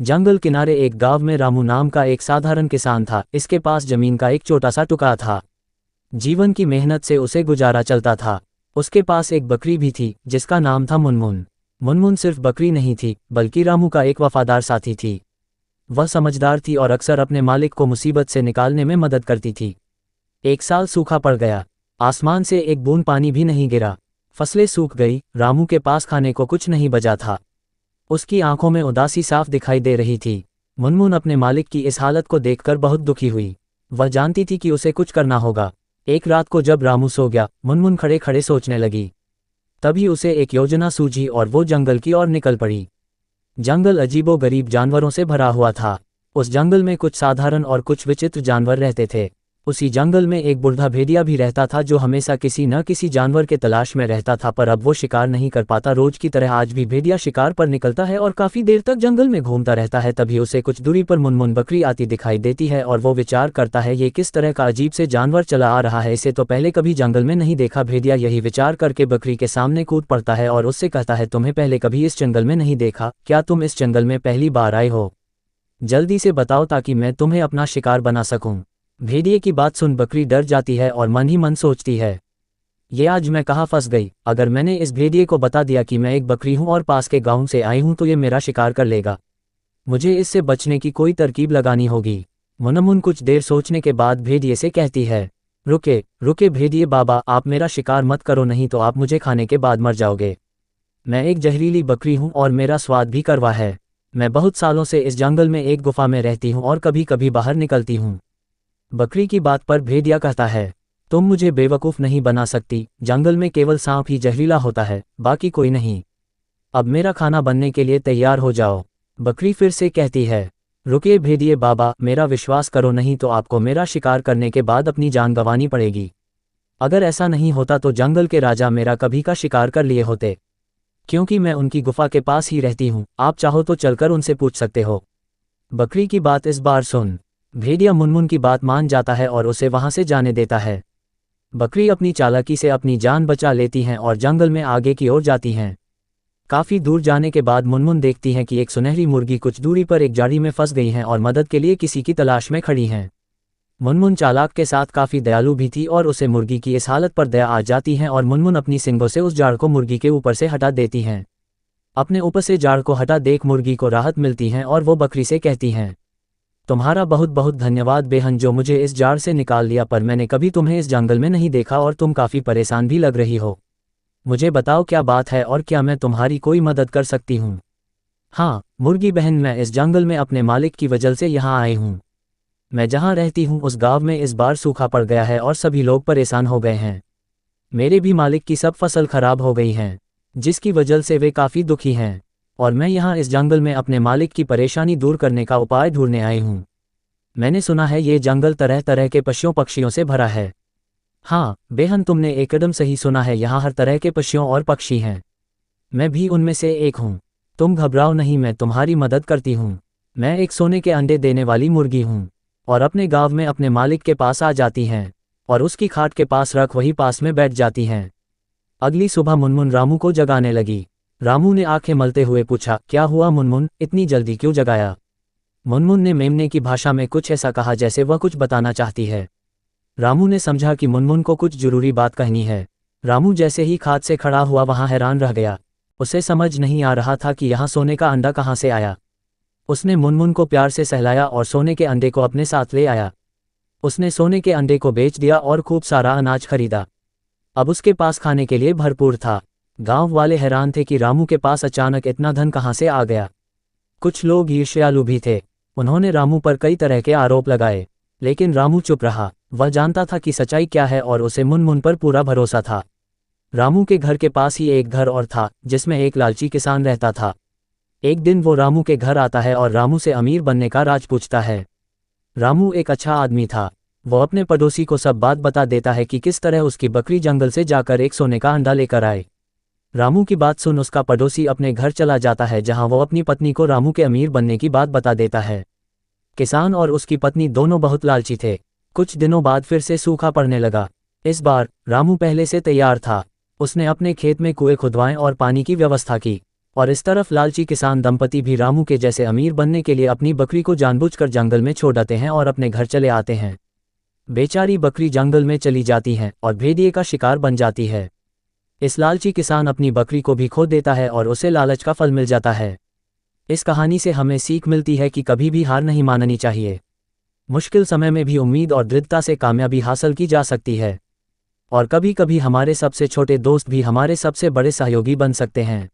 जंगल किनारे एक गांव में रामू नाम का एक साधारण किसान था। इसके पास जमीन का एक छोटा सा टुकड़ा था। जीवन की मेहनत से उसे गुजारा चलता था। उसके पास एक बकरी भी थी जिसका नाम था मुनमुन। मुनमुन सिर्फ बकरी नहीं थी बल्कि रामू का एक वफादार साथी थी। वह समझदार थी और अक्सर अपने मालिक को मुसीबत से निकालने में मदद करती थी। एक साल सूखा पड़ गया। आसमान से एक बूंद पानी भी नहीं गिरा। फसलें सूख गई। रामू के पास खाने को कुछ नहीं बचा था। उसकी आंखों में उदासी साफ दिखाई दे रही थी। मुनमुन अपने मालिक की इस हालत को देखकर बहुत दुखी हुई। वह जानती थी कि उसे कुछ करना होगा। एक रात को जब रामू सो गया, मुनमुन खड़े खड़े सोचने लगी। तभी उसे एक योजना सूझी और वो जंगल की ओर निकल पड़ी। जंगल अजीबो गरीब जानवरों से भरा हुआ था। उस जंगल में कुछ साधारण और कुछ विचित्र जानवर रहते थे। उसी जंगल में एक बूढ़ा भेड़िया भी रहता था जो हमेशा किसी न किसी जानवर के तलाश में रहता था, पर अब वो शिकार नहीं कर पाता। रोज की तरह आज भी भेड़िया शिकार पर निकलता है और काफी देर तक जंगल में घूमता रहता है। तभी उसे कुछ दूरी पर मुनमुन बकरी आती दिखाई देती है और वो विचार करता है, ये किस तरह का अजीब से जानवर चला आ रहा है, इसे तो पहले कभी जंगल में नहीं देखा। भेड़िया यही विचार करके बकरी के सामने कूद पड़ता है और उससे कहता है, तुम्हें पहले कभी इस जंगल में नहीं देखा, क्या तुम इस जंगल में पहली बार आए हो? जल्दी से बताओ ताकि मैं तुम्हें अपना शिकार बना सकूं। भेड़िए की बात सुन बकरी डर जाती है और मन ही मन सोचती है, ये आज मैं कहाँ फंस गई। अगर मैंने इस भेड़िए को बता दिया कि मैं एक बकरी हूँ और पास के गांव से आई हूँ तो ये मेरा शिकार कर लेगा। मुझे इससे बचने की कोई तरकीब लगानी होगी। मुनमुन कुछ देर सोचने के बाद भेड़िए से कहती है, रुके रुके भेड़िए बाबा, आप मेरा शिकार मत करो, नहीं तो आप मुझे खाने के बाद मर जाओगे। मैं एक जहरीली बकरी हूँ और मेरा स्वाद भी कड़वा है। मैं बहुत सालों से इस जंगल में एक गुफा में रहती हूँ और कभी कभी बाहर निकलती हूँ। बकरी की बात पर भेड़िया कहता है, तुम मुझे बेवकूफ़ नहीं बना सकती। जंगल में केवल सांप ही जहरीला होता है, बाकी कोई नहीं। अब मेरा खाना बनने के लिए तैयार हो जाओ। बकरी फिर से कहती है, रुकिए भेड़िए बाबा, मेरा विश्वास करो, नहीं तो आपको मेरा शिकार करने के बाद अपनी जान गंवानी पड़ेगी। अगर ऐसा नहीं होता तो जंगल के राजा मेरा कभी का शिकार कर लिए होते, क्योंकि मैं उनकी गुफा के पास ही रहती हूँ। आप चाहो तो चलकर उनसे पूछ सकते हो। बकरी की बात इस बार सुन भेड़िया मुनमुन की बात मान जाता है और उसे वहां से जाने देता है। बकरी अपनी चालाकी से अपनी जान बचा लेती हैं और जंगल में आगे की ओर जाती हैं। काफी दूर जाने के बाद मुनमुन देखती हैं कि एक सुनहरी मुर्गी कुछ दूरी पर एक झाड़ी में फंस गई हैं और मदद के लिए किसी की तलाश में खड़ी हैं। मुनमुन चालाक के साथ काफी दयालु भी थी और उसे मुर्गी की इस हालत पर दया आ जाती है और मुनमुन अपनी सींगों से उस झाड़ को मुर्गी के ऊपर से हटा देती हैं। अपने ऊपर से झाड़ को हटा देख मुर्गी को राहत मिलती है और वो बकरी से कहती हैं, तुम्हारा बहुत बहुत धन्यवाद बेहन, जो मुझे इस जाड़ से निकाल लिया, पर मैंने कभी तुम्हें इस जंगल में नहीं देखा और तुम काफ़ी परेशान भी लग रही हो। मुझे बताओ क्या बात है और क्या मैं तुम्हारी कोई मदद कर सकती हूँ? हाँ मुर्गी बहन, मैं इस जंगल में अपने मालिक की वजह से यहाँ आई हूँ। मैं जहाँ रहती हूँ उस गाँव में इस बार सूखा पड़ गया है और सभी लोग परेशान हो गए हैं। मेरे भी मालिक की सब फसल खराब हो गई हैं, जिसकी वजह से वे काफ़ी दुखी हैं और मैं यहाँ इस जंगल में अपने मालिक की परेशानी दूर करने का उपाय ढूंढने आई हूँ। मैंने सुना है ये जंगल तरह तरह के पशुओं पक्षियों से भरा है। हाँ बेहन, तुमने एकदम सही सुना है, यहाँ हर तरह के पशुओं और पक्षी हैं। मैं भी उनमें से एक हूँ। तुम घबराओ नहीं, मैं तुम्हारी मदद करती हूँ। मैं एक सोने के अंडे देने वाली मुर्गी हूँ और अपने गाँव में अपने मालिक के पास आ जाती हैं और उसकी खाट के पास रख वही पास में बैठ जाती हैं। अगली सुबह मुनमुन रामू को जगाने लगी। रामू ने आंखें मलते हुए पूछा, क्या हुआ मुनमुन, इतनी जल्दी क्यों जगाया? मुनमुन ने मेमने की भाषा में कुछ ऐसा कहा जैसे वह कुछ बताना चाहती है। रामू ने समझा कि मुनमुन को कुछ जरूरी बात कहनी है। रामू जैसे ही खाट से खड़ा हुआ वहां हैरान रह गया। उसे समझ नहीं आ रहा था कि यहाँ सोने का अंडा कहाँ से आया। उसने मुनमुन को प्यार से सहलाया और सोने के अंडे को अपने साथ ले आया। उसने सोने के अंडे को बेच दिया और खूब सारा अनाज खरीदा। अब उसके पास खाने के लिए भरपूर था। गांव वाले हैरान थे कि रामू के पास अचानक इतना धन कहाँ से आ गया। कुछ लोग ईर्ष्यालु भी थे। उन्होंने रामू पर कई तरह के आरोप लगाए, लेकिन रामू चुप रहा। वह जानता था कि सच्चाई क्या है और उसे मुनमुन पर पूरा भरोसा था। रामू के घर के पास ही एक घर और था जिसमें एक लालची किसान रहता था। एक दिन वो रामू के घर आता है और रामू से अमीर बनने का राज पूछता है। रामू एक अच्छा आदमी था। वो अपने पड़ोसी को सब बात बता देता है कि किस तरह उसकी बकरी जंगल से जाकर एक सोने का अंडा लेकर आए। रामू की बात सुन उसका पड़ोसी अपने घर चला जाता है, जहां वो अपनी पत्नी को रामू के अमीर बनने की बात बता देता है। किसान और उसकी पत्नी दोनों बहुत लालची थे। कुछ दिनों बाद फिर से सूखा पड़ने लगा। इस बार रामू पहले से तैयार था। उसने अपने खेत में कुएं खुदवाए और पानी की व्यवस्था की। और इस तरफ लालची किसान दंपति भी रामू के जैसे अमीर बनने के लिए अपनी बकरी को जानबूझकर जंगल में छोड़ देते हैं और अपने घर चले आते हैं। बेचारी बकरी जंगल में चली जाती है और भेड़िए का शिकार बन जाती है। इस लालची किसान अपनी बकरी को भी खो देता है और उसे लालच का फल मिल जाता है। इस कहानी से हमें सीख मिलती है कि कभी भी हार नहीं माननी चाहिए। मुश्किल समय में भी उम्मीद और दृढ़ता से कामयाबी हासिल की जा सकती है। और कभी कभी हमारे सबसे छोटे दोस्त भी हमारे सबसे बड़े सहयोगी बन सकते हैं।